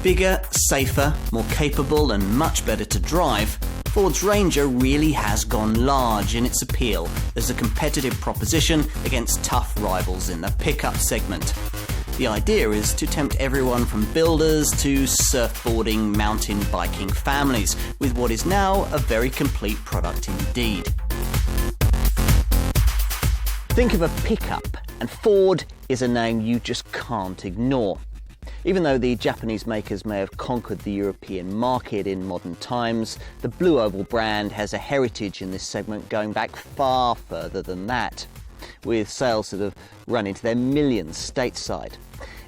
Bigger, safer, more capable and much better to drive, Ford's Ranger really has gone large in its appeal as a competitive proposition against tough rivals in the pickup segment. The idea is to tempt everyone from builders to surfboarding, mountain biking families with what is now a very complete product indeed. Think of a pickup, and Ford is a name you just can't ignore. Even though the Japanese makers may have conquered the European market in modern times, the Blue Oval brand has a heritage in this segment going back far further than that, with sales that have run into their millions stateside.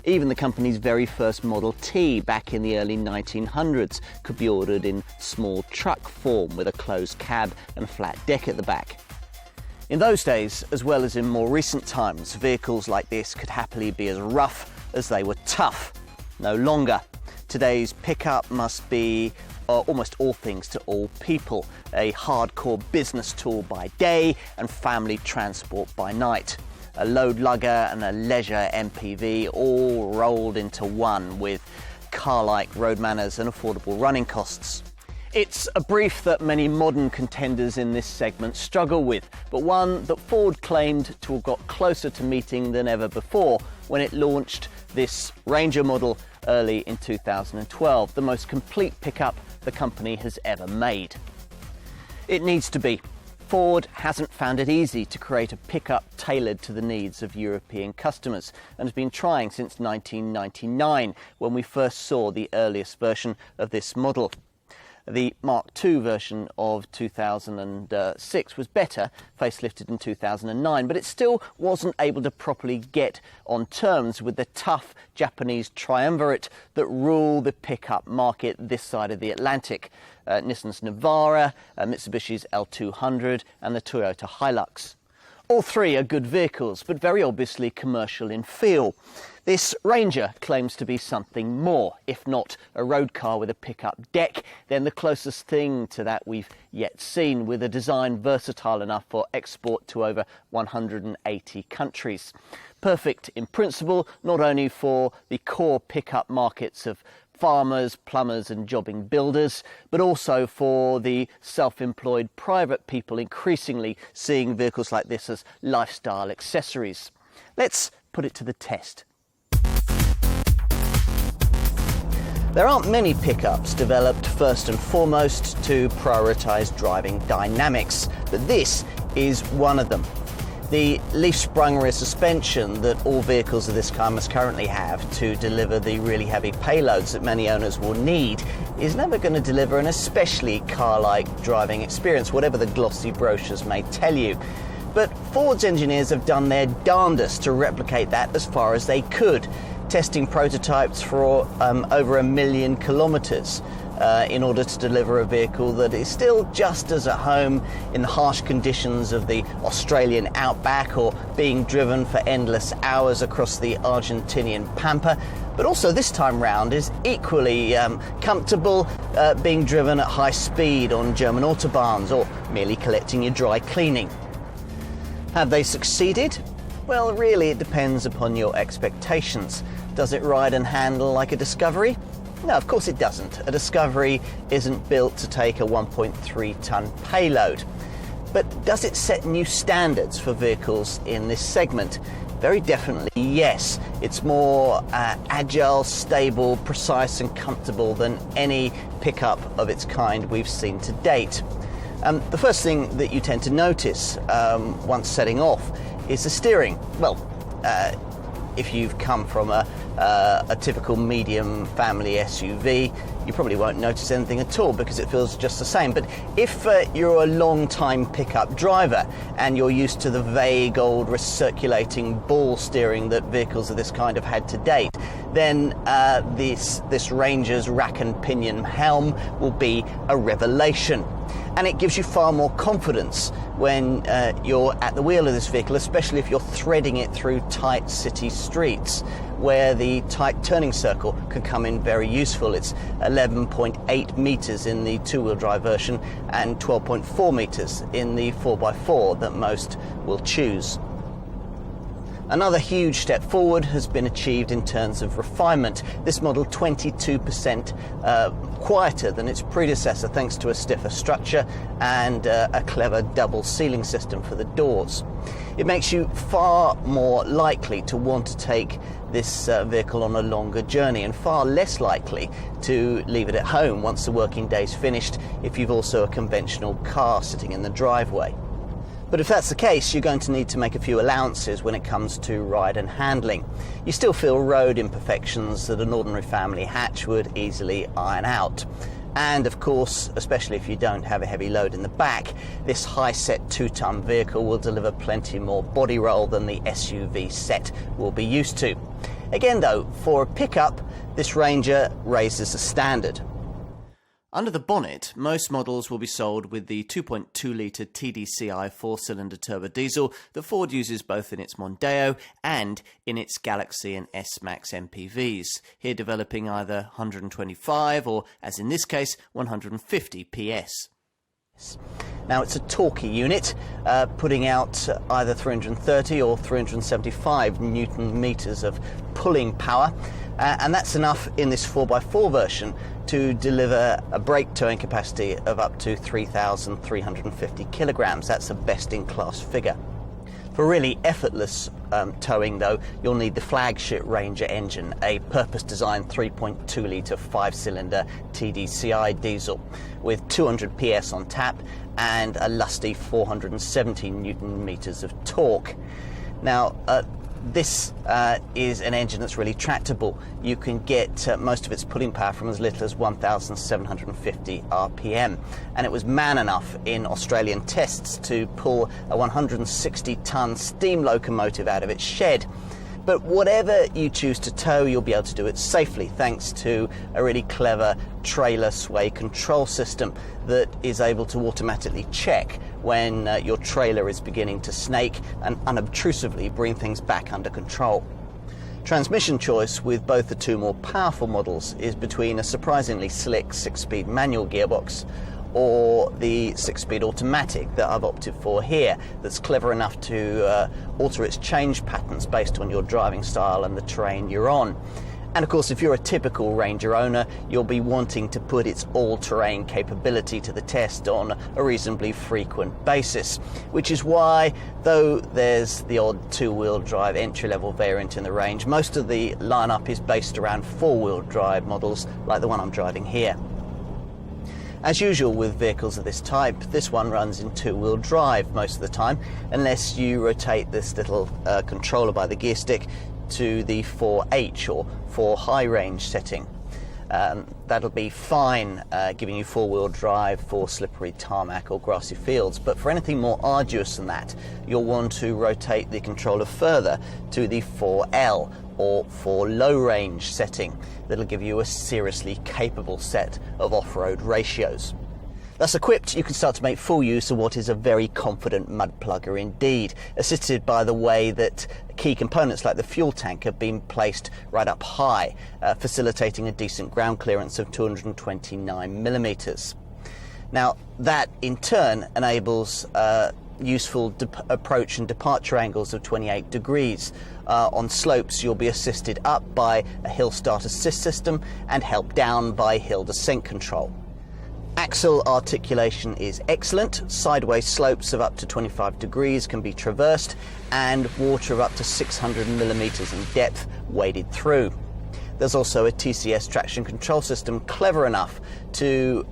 Even the company's very first Model T back in the early 1900s could be ordered in small truck form with a closed cab and a flat deck at the back. In those days, as well as in more recent times, vehicles like this could happily be as rough as they were tough. No longer. Today's pickup must be almost all things to all people, a hardcore business tool by day and family transport by night. A load lugger and a leisure MPV all rolled into one with car-like road manners and affordable running costs. It's a brief that many modern contenders in this segment struggle with, but one that Ford claimed to have got closer to meeting than ever before when it launched this Ranger model early in 2012, the most complete pickup the company has ever made. It needs to be. Ford hasn't found it easy to create a pickup tailored to the needs of European customers and has been trying since 1999 when we first saw the earliest version of this model. The Mark II version of 2006 was better, facelifted in 2009, but it still wasn't able to properly get on terms with the tough Japanese triumvirate that rule the pickup market this side of the Atlantic. Nissan's Navara, Mitsubishi's L200 and the Toyota Hilux. All three are good vehicles, but very obviously commercial in feel. This Ranger claims to be something more, if not a road car with a pickup deck, then the closest thing to that we've yet seen, with a design versatile enough for export to over 180 countries. Perfect in principle, not only for the core pickup markets of farmers, plumbers and jobbing builders, but also for the self-employed private people increasingly seeing vehicles like this as lifestyle accessories. Let's put it to the test. There aren't many pickups developed first and foremost to prioritise driving dynamics, but this is one of them. The leaf-sprung rear suspension that all vehicles of this kind must currently have to deliver the really heavy payloads that many owners will need is never going to deliver an especially car-like driving experience, whatever the glossy brochures may tell you. But Ford's engineers have done their darndest to replicate that as far as they could, testing prototypes for over 1 million kilometres in order to deliver a vehicle that is still just as at home in the harsh conditions of the Australian outback or being driven for endless hours across the Argentinian pampa, but also this time round is equally comfortable being driven at high speed on German autobahns or merely collecting your dry cleaning. Have they succeeded? Well, really, it depends upon your expectations. Does it ride and handle like a Discovery? No, of course it doesn't. A Discovery isn't built to take a 1.3-ton payload. But does it set new standards for vehicles in this segment? Very definitely, yes. It's more agile, stable, precise and comfortable than any pickup of its kind we've seen to date. The first thing that you tend to notice once setting off is the steering. Well, if you've come from a typical medium family SUV, you probably won't notice anything at all because it feels just the same. But if you're a long-time pickup driver and you're used to the vague old recirculating ball steering that vehicles of this kind have had to date, then this Ranger's rack and pinion helm will be a revelation. And it gives you far more confidence when you're at the wheel of this vehicle, especially if you're threading it through tight city streets where the tight turning circle can come in very useful. It's 11.8 metres in the two-wheel drive version and 12.4 metres in the 4x4 that most will choose. Another huge step forward has been achieved in terms of refinement. This model 22% quieter than its predecessor thanks to a stiffer structure and a clever double sealing system for the doors. It makes you far more likely to want to take this vehicle on a longer journey and far less likely to leave it at home once the working day's finished if you've also a conventional car sitting in the driveway. But if that's the case, you're going to need to make a few allowances when it comes to ride and handling. You still feel road imperfections that an ordinary family hatch would easily iron out. And of course, especially if you don't have a heavy load in the back, this high-set 2-ton vehicle will deliver plenty more body roll than the SUV set will be used to. Again though, for a pickup, this Ranger raises the standard. Under the bonnet, most models will be sold with the 2.2-litre TDCi 4-cylinder turbo diesel that Ford uses both in its Mondeo and in its Galaxy and S-Max MPVs, here developing either 125 or, as in this case, 150 PS. Now it's a torquey unit, putting out either 330 or 375 Newton meters of pulling power, and that's enough in this 4x4 version to deliver a brake towing capacity of up to 3,350 kilograms. That's a best-in-class figure. For really effortless towing though, you'll need the flagship Ranger engine, a purpose-designed 3.2-litre 5-cylinder TDCi diesel with 200 PS on tap and a lusty 470 Newton meters of torque. Now, this is an engine that's really tractable. You can get most of its pulling power from as little as 1,750 RPM. And it was man enough in Australian tests to pull a 160-ton steam locomotive out of its shed. But whatever you choose to tow, you'll be able to do it safely thanks to a really clever trailer sway control system that is able to automatically check when your trailer is beginning to snake and unobtrusively bring things back under control. Transmission choice with both the two more powerful models is between a surprisingly slick 6-speed manual gearbox or the 6-speed automatic that I've opted for here, that's clever enough to alter its change patterns based on your driving style and the terrain you're on. And of course, if you're a typical Ranger owner, you'll be wanting to put its all-terrain capability to the test on a reasonably frequent basis, which is why, though there's the odd 2-wheel drive entry-level variant in the range, most of the lineup is based around 4-wheel drive models like the one I'm driving here. As usual with vehicles of this type, this one runs in 2-wheel drive most of the time, unless you rotate this little controller by the gear stick to the 4H or 4 high range setting. That'll be fine giving you 4-wheel drive for slippery tarmac or grassy fields, but for anything more arduous than that, you'll want to rotate the controller further to the 4L or 4 low range setting. That'll give you a seriously capable set of off-road ratios. Thus equipped, you can start to make full use of what is a very confident mud plugger indeed, assisted by the way that key components like the fuel tank have been placed right up high, facilitating a decent ground clearance of 229 millimeters. Now, that in turn enables useful approach and departure angles of 28 degrees. On slopes, you'll be assisted up by a hill start assist system and helped down by hill descent control. Axle articulation is excellent. Sideways slopes of up to 25 degrees can be traversed, and water of up to 600 millimeters in depth waded through. There's also a TCS traction control system clever enough to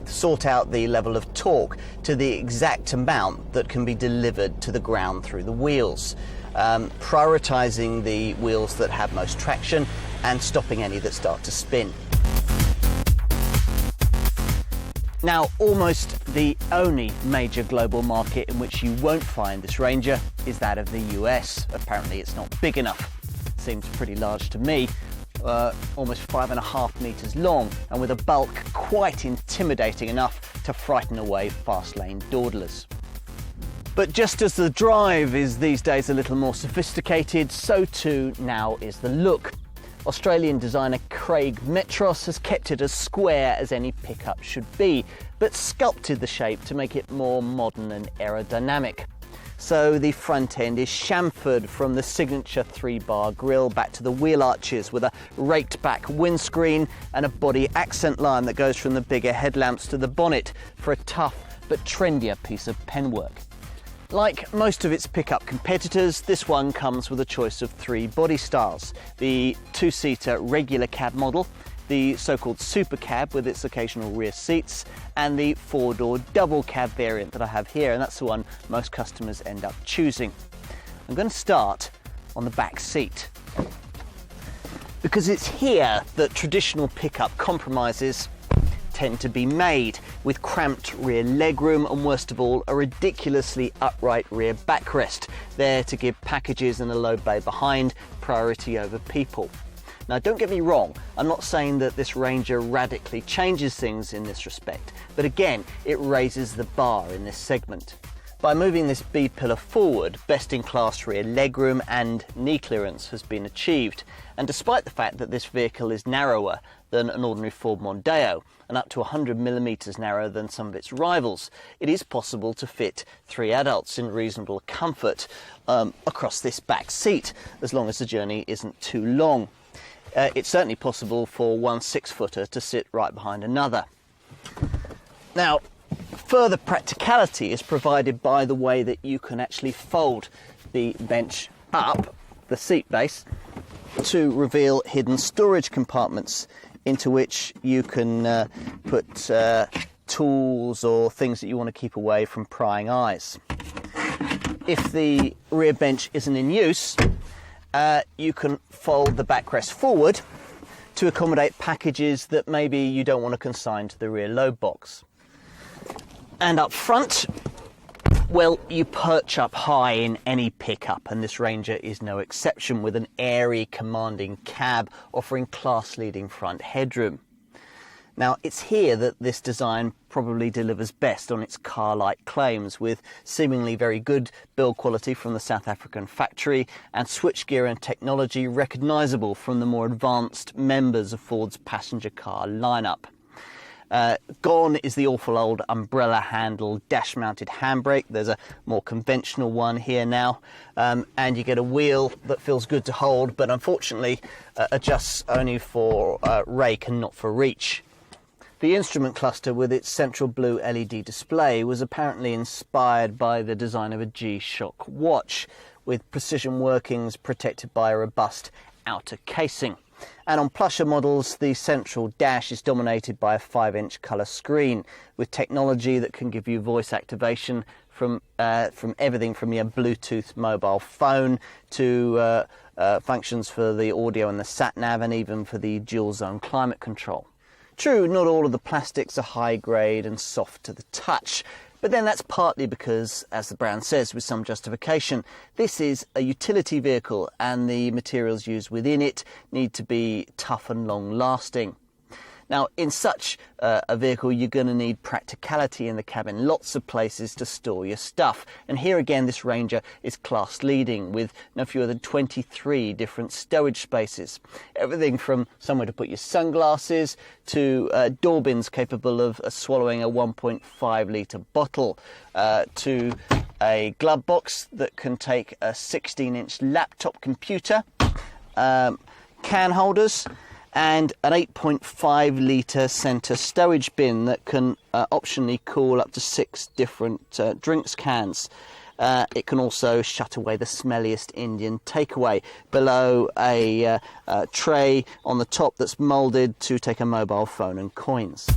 sort out the level of torque to the exact amount that can be delivered to the ground through the wheels, prioritizing the wheels that have most traction and stopping any that start to spin. Now, almost the only major global market in which you won't find this Ranger is that of the US. Apparently it's not big enough. Seems pretty large to me. Almost 5.5 meters long and with a bulk quite intimidating enough to frighten away fast lane dawdlers. But just as the drive is these days a little more sophisticated, so too now is the look. Australian designer Craig Metros has kept it as square as any pickup should be, but sculpted the shape to make it more modern and aerodynamic. So the front end is chamfered from the signature 3-bar grille back to the wheel arches with a raked back windscreen and a body accent line that goes from the bigger headlamps to the bonnet for a tough but trendier piece of penwork. Like most of its pickup competitors, this one comes with a choice of 3 body styles: the 2-seater regular cab model, the so-called super cab with its occasional rear seats, and the 4-door double cab variant that I have here, and that's the one most customers end up choosing. I'm going to start on the back seat, because it's here that traditional pickup compromises tend to be made, with cramped rear legroom and, worst of all, a ridiculously upright rear backrest, there to give packages and a low bay behind priority over people. Now, don't get me wrong, I'm not saying that this Ranger radically changes things in this respect, but again, it raises the bar in this segment. By moving this B-pillar forward, best-in-class rear legroom and knee clearance has been achieved, and despite the fact that this vehicle is narrower than an ordinary Ford Mondeo and up to 100mm narrower than some of its rivals, it is possible to fit 3 adults in reasonable comfort across this back seat, as long as the journey isn't too long. It's certainly possible for one 6-footer to sit right behind another. Now, further practicality is provided by the way that you can actually fold the bench up, the seat base, to reveal hidden storage compartments into which you can put tools or things that you want to keep away from prying eyes. If the rear bench isn't in use, you can fold the backrest forward to accommodate packages that maybe you don't want to consign to the rear load box. And up front, well, you perch up high in any pickup, and this Ranger is no exception, with an airy, commanding cab offering class-leading front headroom. Now, it's here that this design probably delivers best on its car-like claims, with seemingly very good build quality from the South African factory and switchgear and technology recognisable from the more advanced members of Ford's passenger car lineup. Gone is the awful old umbrella handle dash mounted handbrake. There's a more conventional one here now, and you get a wheel that feels good to hold, but unfortunately adjusts only for rake and not for reach. The instrument cluster with its central blue LED display was apparently inspired by the design of a G-Shock watch, with precision workings protected by a robust outer casing. And on plusher models, the central dash is dominated by a 5-inch colour screen with technology that can give you voice activation from everything from your Bluetooth mobile phone to functions for the audio and the sat-nav, and even for the dual-zone climate control. True, not all of the plastics are high grade and soft to the touch, but then that's partly because, as the brand says with some justification, this is a utility vehicle and the materials used within it need to be tough and long-lasting. Now, in such a vehicle, you're going to need practicality in the cabin, lots of places to store your stuff. And here again, this Ranger is class-leading with no fewer than 23 different stowage spaces. Everything from somewhere to put your sunglasses to door bins capable of swallowing a 1.5-litre bottle, to a glove box that can take a 16-inch laptop computer, can holders, and an 8.5-litre centre stowage bin that can optionally cool up to 6 different drinks cans. It can also shut away the smelliest Indian takeaway. Below a tray on the top that's moulded to take a mobile phone and coins.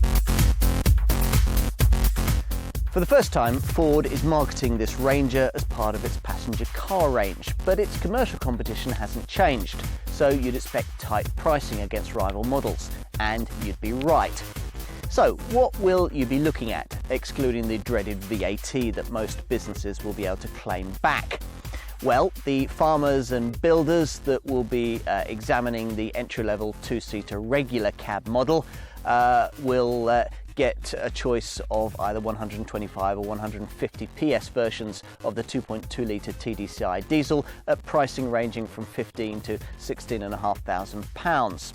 For the first time, Ford is marketing this Ranger as part of its passenger car range, but its commercial competition hasn't changed, so you'd expect tight pricing against rival models, and you'd be right. So, what will you be looking at, excluding the dreaded VAT that most businesses will be able to claim back? Well, the farmers and builders that will be examining the entry-level 2-seater regular cab model will get a choice of either 125 or 150 PS versions of the 2.2-litre TDCi diesel at pricing ranging from £15,000 to £16,500.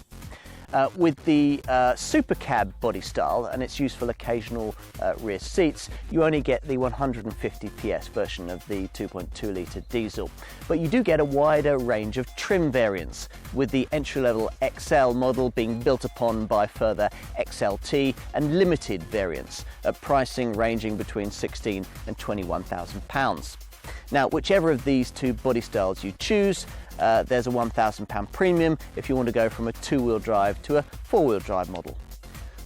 With the Super Cab body style and its useful occasional rear seats, you only get the 150 PS version of the 2.2 litre diesel. But you do get a wider range of trim variants, with the entry-level XL model being built upon by further XLT and limited variants, at pricing ranging between £16,000 and £21,000. Now, whichever of these two body styles you choose, there's a £1,000 premium if you want to go from a two-wheel drive to a four-wheel drive model.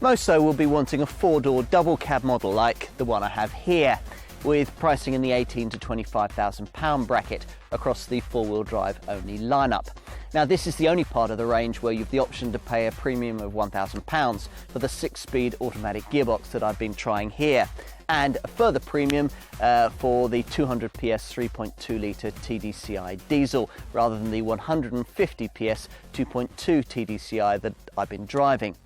Most so will be wanting a four-door double cab model like the one I have here, with pricing in the £18,000 to £25,000 bracket across the four-wheel drive only lineup. Now, this is the only part of the range where you've the option to pay a premium of £1,000 for the 6-speed automatic gearbox that I've been trying here, and a further premium for the 200 PS 3.2 litre TDCi diesel rather than the 150 PS 2.2 TDCi that I've been driving.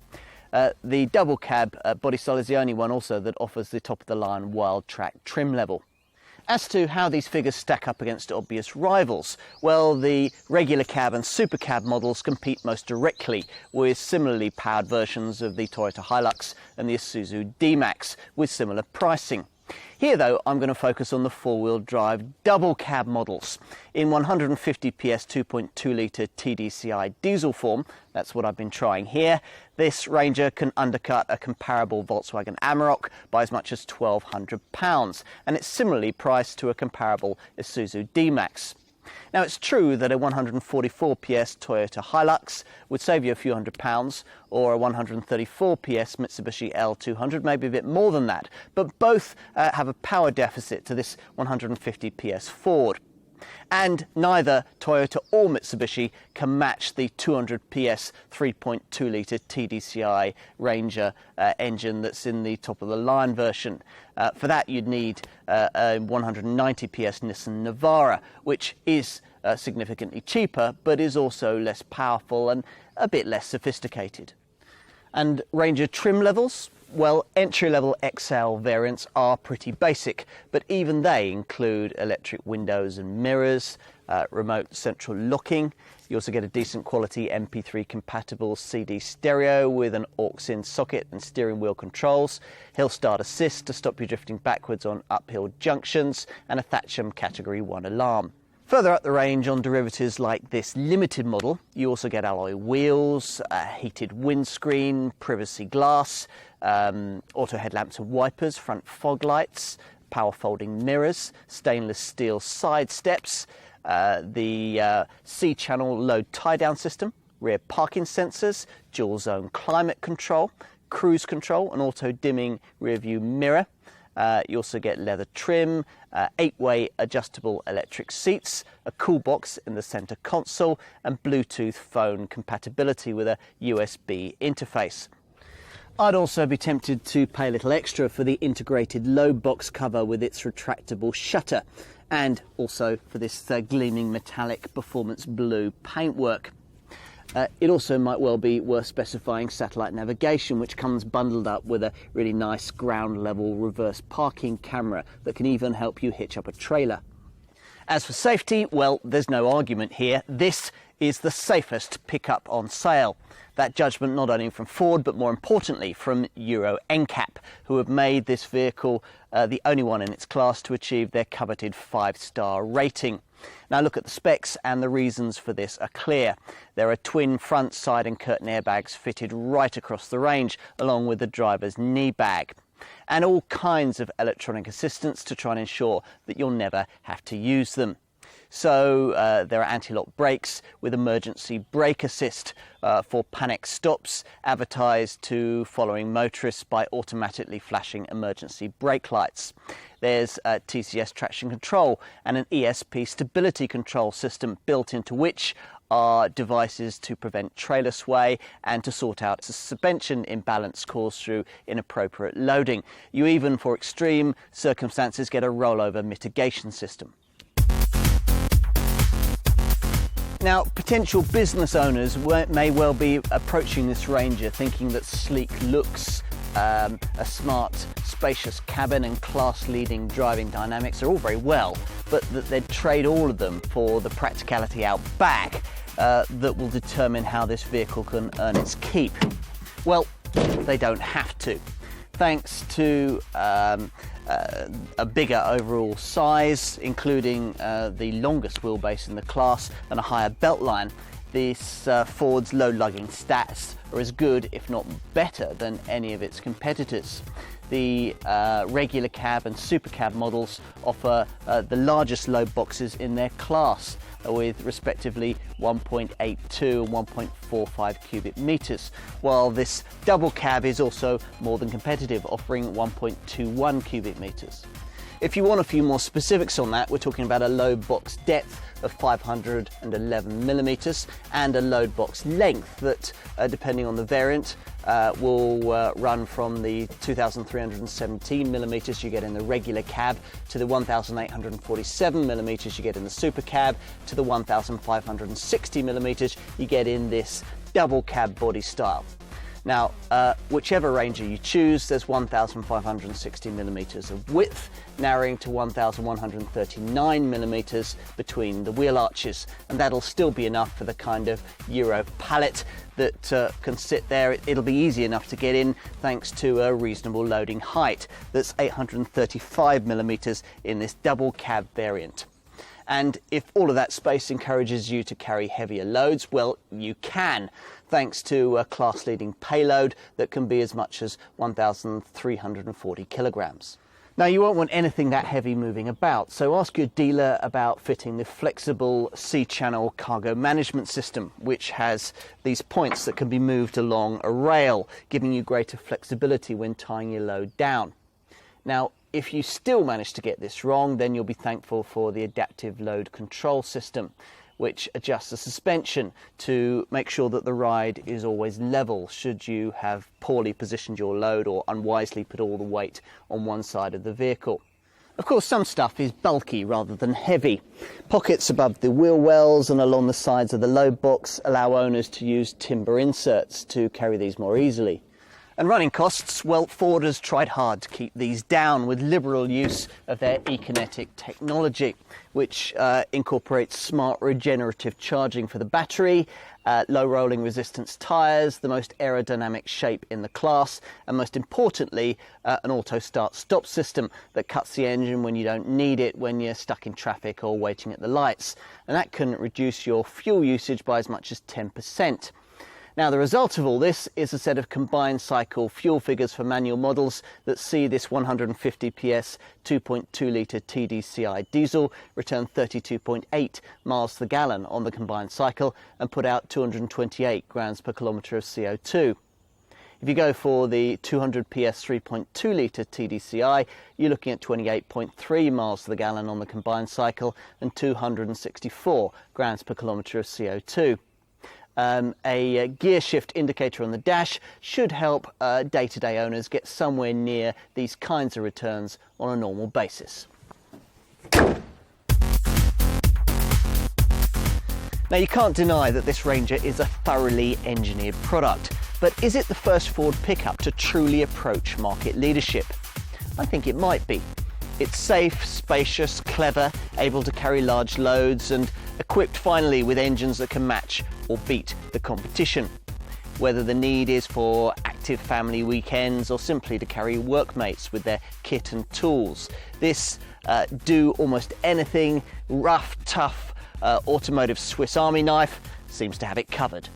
The double cab body style is the only one also that offers the top of the line wild track trim level. As to how these figures stack up against obvious rivals, well, the regular cab and super cab models compete most directly with similarly powered versions of the Toyota Hilux and the Isuzu D-Max with similar pricing. Here though, I'm going to focus on the four-wheel drive double cab models. In 150 PS 2.2 litre TDCi diesel form, that's what I've been trying here, this Ranger can undercut a comparable Volkswagen Amarok by as much as £1,200, and it's similarly priced to a comparable Isuzu D-Max. Now, it's true that a 144 PS Toyota Hilux would save you a few £100, or a 134 PS Mitsubishi L200, maybe a bit more than that, but both have a power deficit to this 150 PS Ford. And neither Toyota or Mitsubishi can match the 200 PS 3.2 litre TDCi Ranger engine that's in the top of the line version. For that you'd need a 190 PS Nissan Navara, which is significantly cheaper but is also less powerful and a bit less sophisticated. And Ranger trim levels? Well, entry-level XL variants are pretty basic, but even they include electric windows and mirrors, remote central locking. You also get a decent quality MP3 compatible CD stereo with an aux-in socket and steering wheel controls, hill start assist to stop you drifting backwards on uphill junctions, and a Thatcham Category 1 alarm. Further up the range on derivatives like this limited model, you also get alloy wheels, a heated windscreen, privacy glass, auto headlamps and wipers, front fog lights, power folding mirrors, stainless steel side steps, the C-channel load tie-down system, rear parking sensors, dual zone climate control, cruise control, an auto dimming rear view mirror. You also get leather trim, 8-way adjustable electric seats, a cool box in the center console, and Bluetooth phone compatibility with a USB interface. I'd also be tempted to pay a little extra for the integrated low box cover with its retractable shutter, and also for this gleaming metallic performance blue paintwork. It also might well be worth specifying satellite navigation, which comes bundled up with a really nice ground level reverse parking camera that can even help you hitch up a trailer. As for safety, well, there's no argument here. This is the safest pickup on sale. That judgment not only from Ford, but more importantly from Euro NCAP, who have made this vehicle the only one in its class to achieve their coveted 5-star rating. Now look at the specs, and the reasons for this are clear. There are twin front, side and curtain airbags fitted right across the range, along with the driver's knee bag, and all kinds of electronic assistance to try and ensure that you'll never have to use them. So there are anti-lock brakes with emergency brake assist for panic stops, advertised to following motorists by automatically flashing emergency brake lights. There's TCS traction control and an ESP stability control system built into which are devices to prevent trailer sway and to sort out suspension imbalance caused through inappropriate loading. You even, for extreme circumstances, get a rollover mitigation system. Now, potential business owners may well be approaching this Ranger thinking that sleek looks, a smart, spacious cabin and class-leading driving dynamics are all very well, but that they'd trade all of them for the practicality out back. that will determine how this vehicle can earn its keep? Well, they don't have to. Thanks to a bigger overall size, including the longest wheelbase in the class and a higher belt line, this Ford's load lugging stats are as good, if not better, than any of its competitors. The regular cab and super cab models offer the largest load boxes in their class, with respectively 1.82 and 1.45 cubic meters, while this double cab is also more than competitive, offering 1.21 cubic meters. If you want a few more specifics on that, we're talking about a load box depth of 511 millimeters and a load box length that, depending on the variant, will run from the 2,317 millimeters you get in the regular cab to the 1,847 millimeters you get in the super cab to the 1,560 millimeters you get in this double cab body style. Now, whichever Ranger you choose, there's 1,560 millimeters of width, narrowing to 1,139 millimeters between the wheel arches, and that'll still be enough for the kind of Euro pallet that can sit there. It'll be easy enough to get in thanks to a reasonable loading height that's 835 millimeters in this double cab variant. And if all of that space encourages you to carry heavier loads, well, you can, thanks to a class-leading payload that can be as much as 1,340 kilograms. Now, you won't want anything that heavy moving about, so ask your dealer about fitting the flexible C-channel cargo management system, which has these points that can be moved along a rail, giving you greater flexibility when tying your load down. Now, if you still manage to get this wrong, then you'll be thankful for the adaptive load control system, which adjusts the suspension to make sure that the ride is always level should you have poorly positioned your load or unwisely put all the weight on one side of the vehicle. Of course, some stuff is bulky rather than heavy. Pockets above the wheel wells and along the sides of the load box allow owners to use timber inserts to carry these more easily. And running costs, well, Ford has tried hard to keep these down with liberal use of their eKinetic technology, which incorporates smart regenerative charging for the battery, low rolling resistance tyres, the most aerodynamic shape in the class, and most importantly, an auto start-stop system that cuts the engine when you don't need it, when you're stuck in traffic or waiting at the lights. And that can reduce your fuel usage by as much as 10%. Now, the result of all this is a set of combined cycle fuel figures for manual models that see this 150 PS 2.2 litre TDCI diesel return 32.8 miles to the gallon on the combined cycle and put out 228 grams per kilometre of CO2. If you go for the 200 PS 3.2 litre TDCI, you're looking at 28.3 miles to the gallon on the combined cycle and 264 grams per kilometre of CO2. A gear shift indicator on the dash should help day-to-day owners get somewhere near these kinds of returns on a normal basis. Now, you can't deny that this Ranger is a thoroughly engineered product, but is it the first Ford pickup to truly approach market leadership? I think it might be. It's safe, spacious, clever, able to carry large loads, and equipped finally with engines that can match or beat the competition. Whether the need is for active family weekends or simply to carry workmates with their kit and tools, this do almost anything, rough, tough, automotive Swiss Army knife seems to have it covered.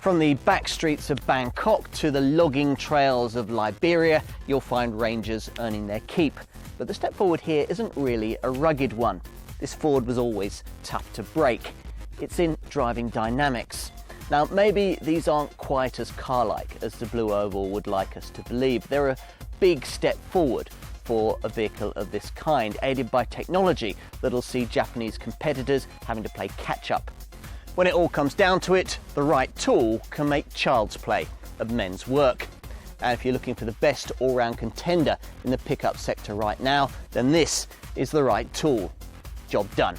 From the back streets of Bangkok to the logging trails of Liberia, you'll find Rangers earning their keep. But the step forward here isn't really a rugged one. This Ford was always tough to break. It's in driving dynamics. Now, maybe these aren't quite as car-like as the Blue Oval would like us to believe. They're a big step forward for a vehicle of this kind, aided by technology that'll see Japanese competitors having to play catch-up. When it all comes down to it, the right tool can make child's play of men's work. And if you're looking for the best all-round contender in the pickup sector right now, then this is the right tool. Job done.